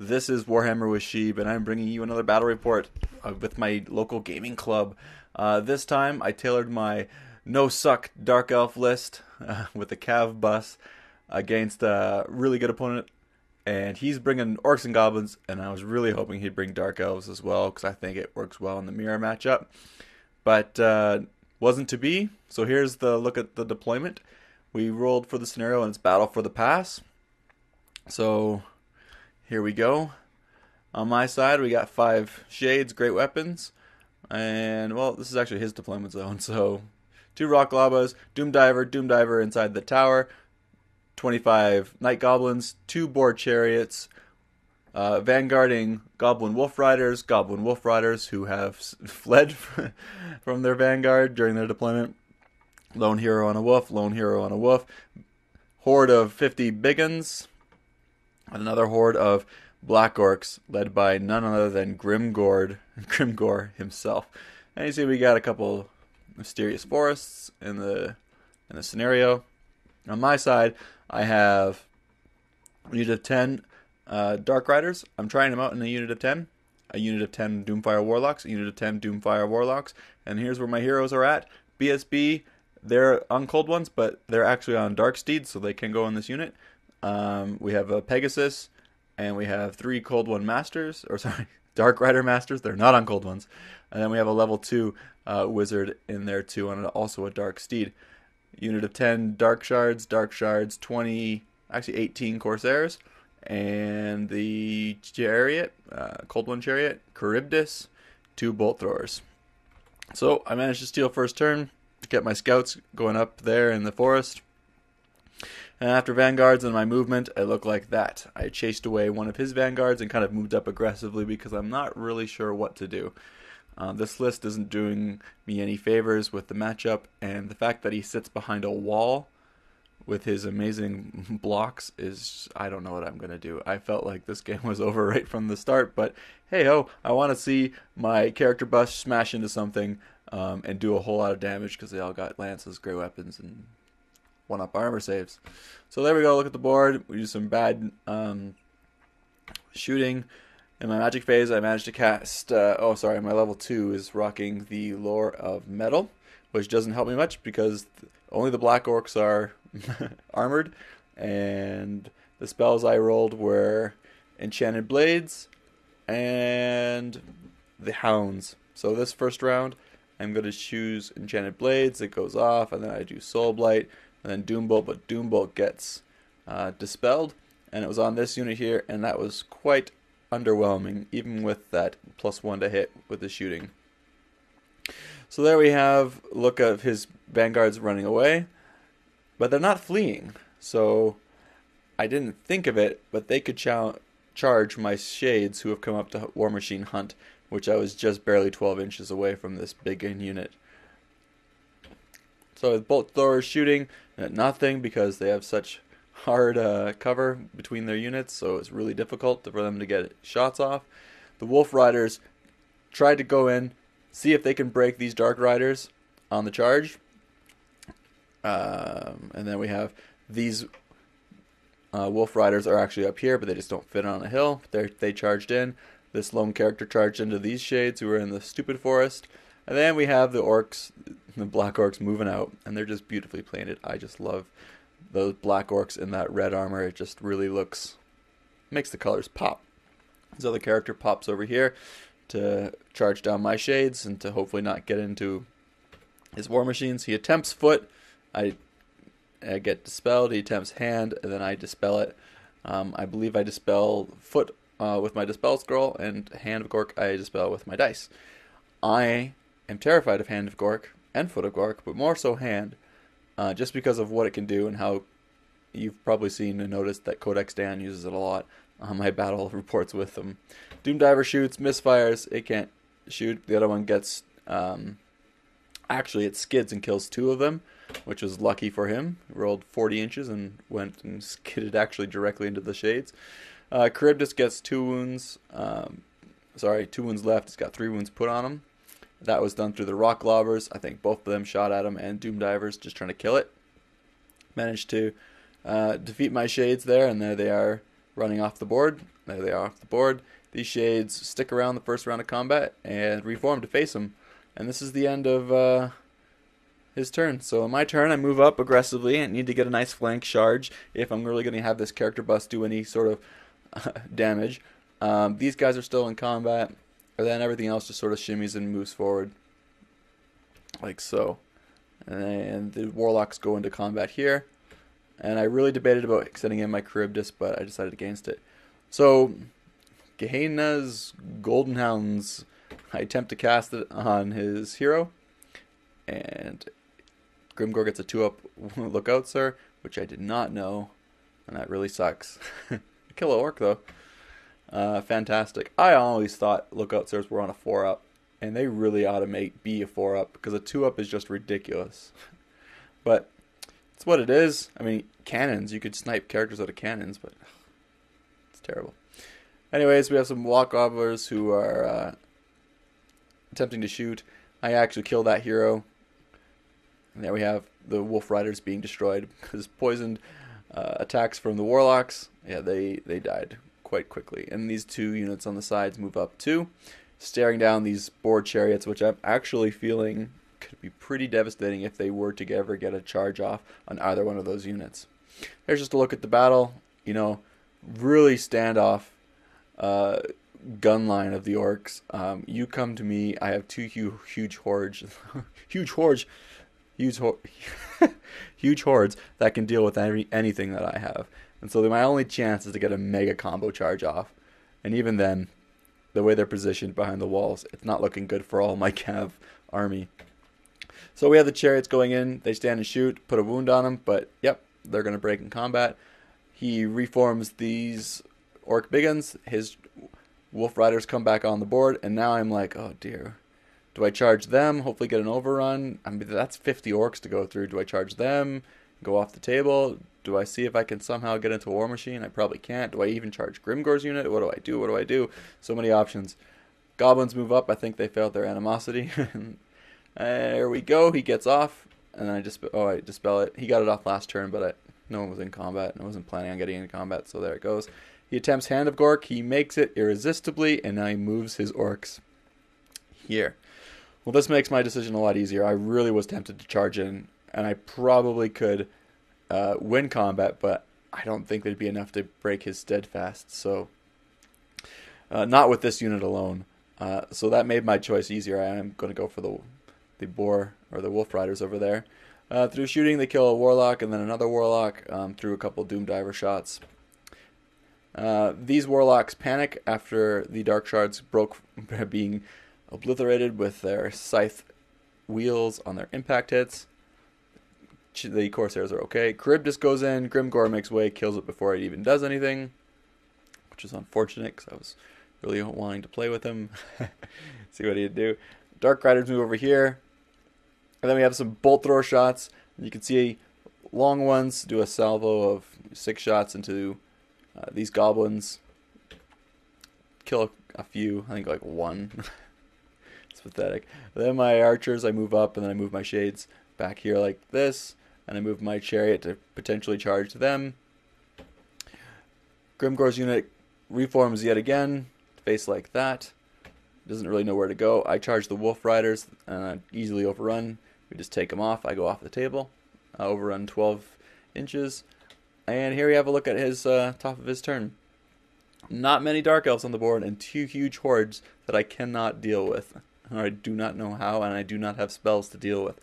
This is Warhammer with Sheeb, and I'm bringing you another battle report with my local gaming club. This time, I tailored my no-suck Dark Elf list with the Cav bus against a really good opponent, and he's bringing Orcs and Goblins, and I was really hoping he'd bring Dark Elves as well, because I think it works well in the mirror matchup. But wasn't to be, so here's the look at the deployment. We rolled for the scenario, and it's Battle for the Pass. So here we go. On my side, we got 5 Shades, great weapons. And, well, this is actually his deployment zone. So 2 Rock Labas, Doom Diver inside the tower, 25 Night Goblins, 2 Board Chariots, vanguarding Goblin Wolf Riders who have fled from their vanguard during their deployment. Lone Hero on a Wolf, horde of 50 Biggins, and another horde of Black Orcs led by none other than Grimgore himself. And you see we got a couple mysterious forests in the scenario. On my side, I have a unit of 10 Dark Riders. I'm trying them out in a unit of 10. A unit of 10 Doomfire Warlocks, a unit of 10 Doomfire Warlocks. And here's where my heroes are at. BSB, they're on Cold Ones, but they're actually on Dark Steeds, so they can go in this unit. We have a Pegasus, and we have 3 Cold One Masters, Dark Rider Masters. They're not on Cold Ones. And then we have a level 2 Wizard in there too, and also a Dark Steed. Unit of 10 Dark Shards, 18 Corsairs, and the Chariot, Cold One Chariot, Charybdis, 2 Bolt Throwers. So I managed to steal first turn, get my scouts going up there in the forest. And after vanguards and my movement, I look like that. I chased away one of his vanguards and kind of moved up aggressively because I'm not really sure what to do. This list isn't doing me any favors with the matchup, and the fact that he sits behind a wall with his amazing blocks is, I don't know what I'm going to do. I felt like this game was over right from the start, but hey ho, I want to see my character bus smash into something and do a whole lot of damage because they all got lances, great weapons, and 1-up armor saves. So there we go, look at the board. We do some bad shooting. In my magic phase, I managed to cast, my level 2 is rocking the Lore of Metal, which doesn't help me much because only the Black Orcs are armored, and the spells I rolled were Enchanted Blades and the Hounds. So this first round, I'm going to choose Enchanted Blades. It goes off, and then I do Soul Blight, and then Doombolt, but Doombolt gets dispelled, and it was on this unit here, and that was quite underwhelming, even with that +1 to hit with the shooting. So there we have a look of his vanguards running away, but they're not fleeing. So I didn't think of it, but they could charge my Shades who have come up to War Machine Hunt, which I was just barely 12 inches away from this big unit. So with Bolt Throwers shooting at nothing because they have such hard cover between their units, so it's really difficult for them to get shots off. The Wolf Riders tried to go in, see if they can break these Dark Riders on the charge. And then we have these Wolf Riders are actually up here, but they just don't fit on a hill. They charged in. This lone character charged into these Shades who are in the stupid forest. And then we have the Orcs, the Black Orcs moving out, and they're just beautifully painted. I just love those Black Orcs in that red armor. It just really makes the colors pop. So the character pops over here to charge down my Shades and to hopefully not get into his war machines. He attempts foot. I get dispelled. He attempts hand, and then I dispel it. I believe I dispel foot with my dispel scroll, and hand of Gork I dispel with my dice. I am terrified of hand of Gork and foot of Gork, but more so hand. Just because of what it can do and how you've probably seen and noticed that Codex Dan uses it a lot on my battle reports with them. Doom Diver shoots, misfires, it can't shoot. The other one gets, actually it skids and kills 2 of them, which was lucky for him. He rolled 40 inches and went and skidded actually directly into the Shades. Charybdis gets 2 wounds, 2 wounds left. It's got 3 wounds put on him. That was done through the Rock Lobbers. I think both of them shot at him, and Doom Divers just trying to kill it. Managed to defeat my Shades there, and there they are running off the board. There they are off the board. These shades stick around the first round of combat and reform to face him. And this is the end of his turn. So on my turn, I move up aggressively and need to get a nice flank charge if I'm really going to have this character bus do any sort of damage. These guys are still in combat, and then everything else just sort of shimmies and moves forward, like so. And the warlocks go into combat here. And I really debated about sending in my Charybdis, but I decided against it. So, Gehenna's Golden Hounds, I attempt to cast it on his hero, and Grimgor gets a 2-up lookout, sir, which I did not know, and that really sucks. Kill an orc, though. Fantastic. I always thought lookout sirs were on a 4-up, and they really ought to be a 4-up, because a 2-up is just ridiculous. But it's what it is. I mean, cannons, you could snipe characters out of cannons, but it's terrible. Anyways, we have some walkovers who are attempting to shoot. I actually kill that hero. And there we have the Wolf Riders being destroyed because poisoned attacks from the Warlocks. Yeah, they died quite quickly. And these 2 units on the sides move up too, staring down these board chariots, which I'm actually feeling could be pretty devastating if they were to ever get a charge off on either one of those units. There's just a look at the battle. You know, really standoff gun line of the orcs. You come to me. I have 2 huge hordes, huge hordes that can deal with anything that I have. And so my only chance is to get a mega combo charge off. And even then, the way they're positioned behind the walls, it's not looking good for all my Cav army. So we have the chariots going in. They stand and shoot, put a wound on them, but yep, they're going to break in combat. He reforms these orc biggins. His wolf riders come back on the board, and now I'm like, oh dear. Do I charge them, hopefully get an overrun? I mean, that's 50 orcs to go through. Do I charge them, go off the table? Do I see if I can somehow get into War Machine? I probably can't. Do I even charge Grimgor's unit? What do I do? So many options. Goblins move up. I think they failed their animosity. There we go. He gets off, and I dispel it. He got it off last turn, but no one was in combat, and I wasn't planning on getting into combat, so there it goes. He attempts Hand of Gork. He makes it irresistibly, and now he moves his orcs here. Well, this makes my decision a lot easier. I really was tempted to charge in, and I probably could win combat, but I don't think there'd be enough to break his steadfast, so not with this unit alone. So that made my choice easier. I am going to go for the boar or the wolf riders over there. Through shooting, they kill a warlock and then another warlock through a couple doom diver shots. These warlocks panic after the dark shards broke, being obliterated with their scythe wheels on their impact hits. The Corsairs are okay. Charybdis goes in. Grimgor makes way, kills it before it even does anything, which is unfortunate because I was really wanting to play with him. See what he'd do. Dark Riders move over here. And then we have some bolt throw shots. You can see long ones do a salvo of 6 shots into these goblins. Kill a few. I think like 1. It's pathetic. Then my archers, I move up, and then I move my shades back here like this. And I move my chariot to potentially charge them. Grimgor's unit reforms yet again. Face like that. Doesn't really know where to go. I charge the wolf riders and easily overrun. We just take them off. I go off the table. I overrun 12 inches. And here we have a look at his top of his turn. Not many dark elves on the board and 2 huge hordes that I cannot deal with. Or I do not know how, and I do not have spells to deal with.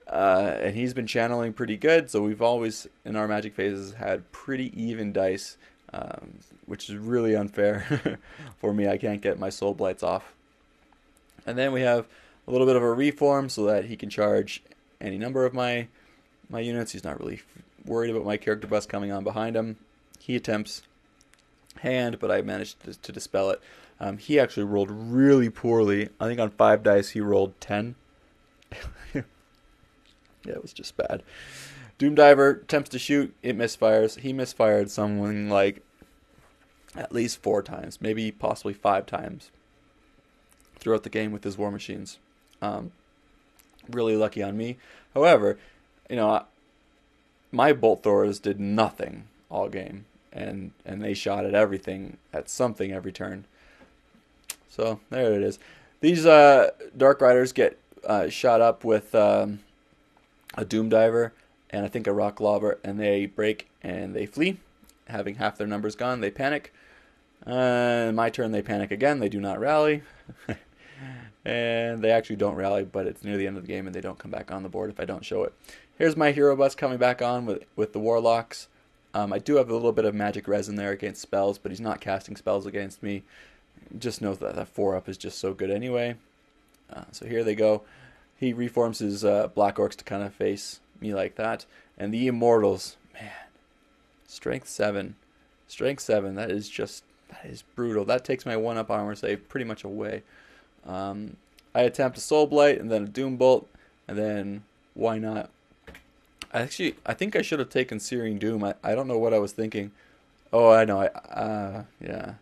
And he's been channeling pretty good, so we've always, in our magic phases, had pretty even dice, which is really unfair for me. I can't get my soul blights off. And then we have a little bit of a reform so that he can charge any number of my units. He's not really worried about my character bus coming on behind him. He attempts hand, but I managed to dispel it. He actually rolled really poorly. I think on 5 dice he rolled 10. Yeah, it was just bad. Doom Diver attempts to shoot. It misfires. He misfired something like at least 4 times, maybe possibly 5 times throughout the game with his war machines. Really lucky on me. However, my bolt throwers did nothing all game. and they shot at everything, at something every turn. So there it is. These Dark Riders get shot up with a Doom Diver and I think a Rock Lobber, and they break and they flee, having half their numbers gone. They panic. My turn, they panic again. They do not rally. And they actually don't rally, but it's near the end of the game and they don't come back on the board if I don't show it. Here's my hero bus coming back on with the Warlocks. I do have a little bit of magic resin there against spells, but he's not casting spells against me. Just knows that that 4-up is just so good anyway. So here they go. He reforms his Black Orcs to kind of face me like that. And the Immortals, man, Strength 7. Strength 7, that is brutal. That takes my 1-up armor save pretty much away. I attempt a Soul Blight and then a Doom Bolt, and then why not? I think I should have taken Searing Doom. I don't know what I was thinking. Oh, I know. Yeah.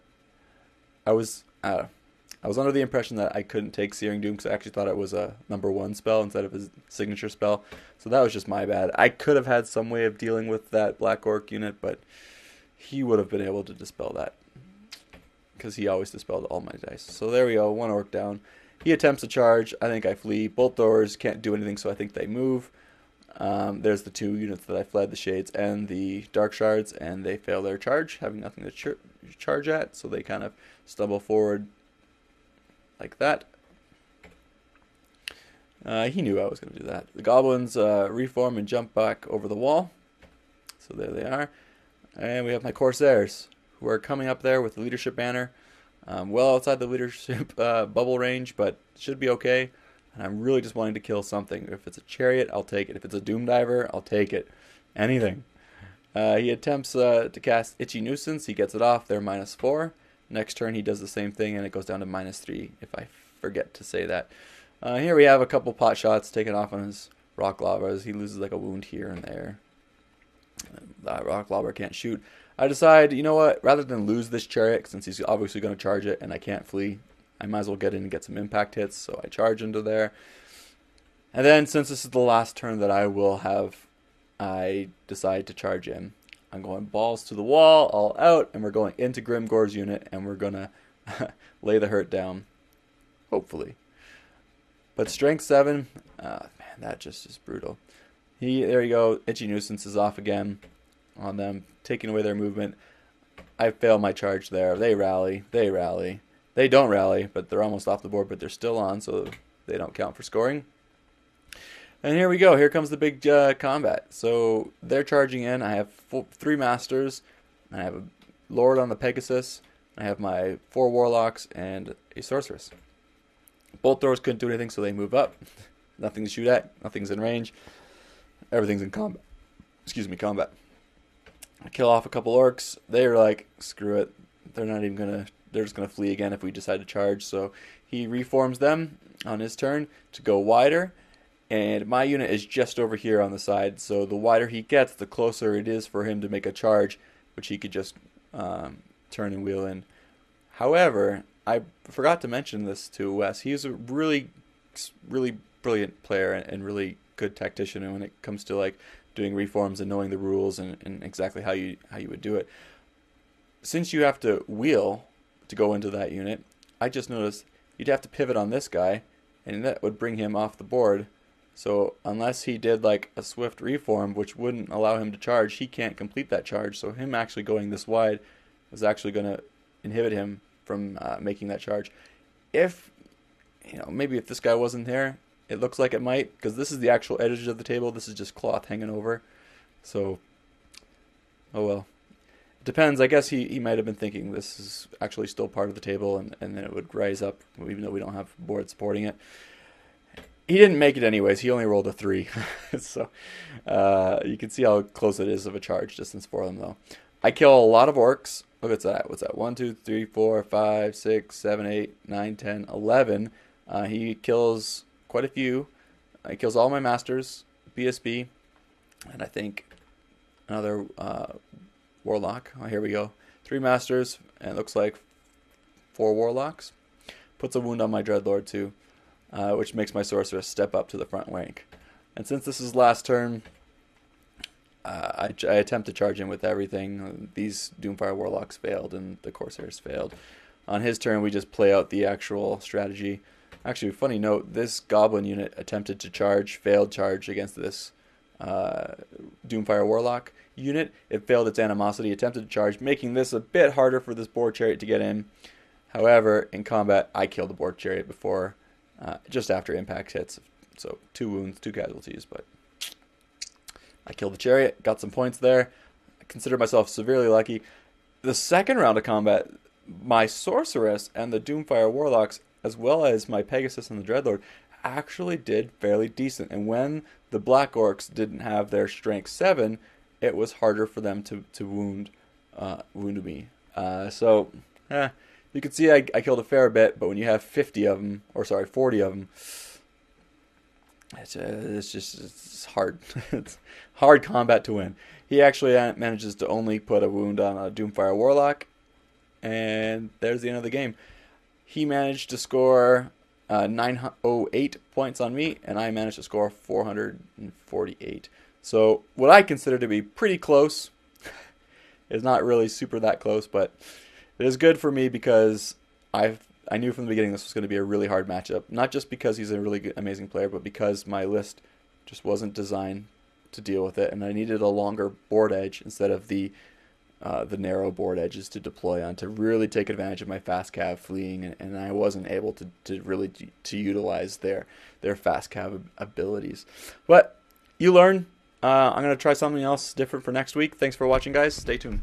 I was under the impression that I couldn't take Searing Doom because I actually thought it was a #1 spell instead of his signature spell. So that was just my bad. I could have had some way of dealing with that Black Orc unit, but he would have been able to dispel that because he always dispelled all my dice. So there we go, 1 Orc down. He attempts a charge. I think I flee. Bolt Throwers can't do anything, so I think they move. There's the 2 units that I fled, the Shades and the Dark Shards, and they fail their charge, having nothing to charge at, so they kind of stumble forward like that. He knew I was going to do that. The Goblins reform and jump back over the wall. So there they are. And we have my Corsairs, who are coming up there with the leadership banner. Well outside the leadership bubble range, but should be okay. And I'm really just wanting to kill something. If it's a chariot, I'll take it. If it's a Doom Diver, I'll take it. Anything. He attempts to cast Itchy Nuisance. He gets it off. They're -4. Next turn, he does the same thing, and it goes down to -3, if I forget to say that. Here we have a couple pot shots taken off on his Rock Lobbers. He loses like a wound here and there. That Rock Lobber can't shoot. I decide, you know what, rather than lose this chariot, since he's obviously going to charge it and I can't flee, I might as well get in and get some impact hits, so I charge into there. And then, since this is the last turn that I will have, I decide to charge in. I'm going balls to the wall, all out, and we're going into Grimgore's unit, and we're going to lay the hurt down. Hopefully. But Strength 7, man, that just is brutal. There you go, Itchy Nuisance is off again on them, taking away their movement. I fail my charge there. They rally. They don't rally, but they're almost off the board, but they're still on, so they don't count for scoring. And here we go. Here comes the big combat. So they're charging in. I have 3 Masters. I have a Lord on the Pegasus. I have my 4 Warlocks and a Sorceress. Bolt Throwers couldn't do anything, so they move up. Nothing to shoot at. Nothing's in range. Everything's in combat. Combat. I kill off a couple Orcs. They're like, screw it. They're not even going to... They're just going to flee again if we decide to charge. So he reforms them on his turn to go wider. And my unit is just over here on the side. So the wider he gets, the closer it is for him to make a charge, which he could just turn and wheel in. However, I forgot to mention this to Wes. He's a really, really brilliant player and really good tactician. And when it comes to like doing reforms and knowing the rules and exactly how you would do it. Since you have to wheel to go into that unit, I just noticed you'd have to pivot on this guy, and that would bring him off the board. So unless he did like a swift reform, which wouldn't allow him to charge, he can't complete that charge. So him actually going this wide is actually going to inhibit him from making that charge. If, maybe if this guy wasn't there, it looks like it might, because this is the actual edge of the table. This is just cloth hanging over. So, oh well. Depends. I guess he might have been thinking this is actually still part of the table, and then it would rise up, even though we don't have board supporting it. He didn't make it anyways. He only rolled a 3. So you can see how close it is of a charge distance for them, though. I kill a lot of Orcs. Look at that. What's that? 1, 2, 3, 4, 5, 6, 7, 8, 9, 10, 11. He kills quite a few. He kills all my Masters, BSB, and I think another... Warlock. Oh, here we go. 3 Masters, and it looks like 4 Warlocks. Puts a wound on my Dreadlord too, which makes my Sorceress step up to the front rank. And since this is last turn, I attempt to charge in with everything. These Doomfire Warlocks failed, and the Corsairs failed. On his turn, we just play out the actual strategy. Actually, funny note, this Goblin unit attempted to charge, failed charge against this Doomfire Warlock unit. It failed its animosity, attempted to charge, making this a bit harder for this Boar Chariot to get in. However, in combat, I killed the Boar Chariot before, just after impact hits. So 2 wounds, 2 casualties, but I killed the Chariot, got some points there. I consider myself severely lucky. The second round of combat, my Sorceress and the Doomfire Warlocks, as well as my Pegasus and the Dreadlord, actually did fairly decent. And when the Black Orcs didn't have their strength 7, it was harder for them to wound me. You can see I killed a fair bit, but when you have 40 of them, it's hard. It's hard combat to win. He actually manages to only put a wound on a Doomfire Warlock, and there's the end of the game. He managed to score 908 points on me, and I managed to score 448. So what I consider to be pretty close is not really super that close, but it is good for me because I knew from the beginning this was going to be a really hard matchup. Not just because he's a really good, amazing player, but because my list just wasn't designed to deal with it, and I needed a longer board edge instead of the narrow board edges to deploy on to really take advantage of my fast cav fleeing, and I wasn't able to really utilize their fast cav abilities. But you learn. I'm going to try something else different for next week. Thanks for watching, guys. Stay tuned.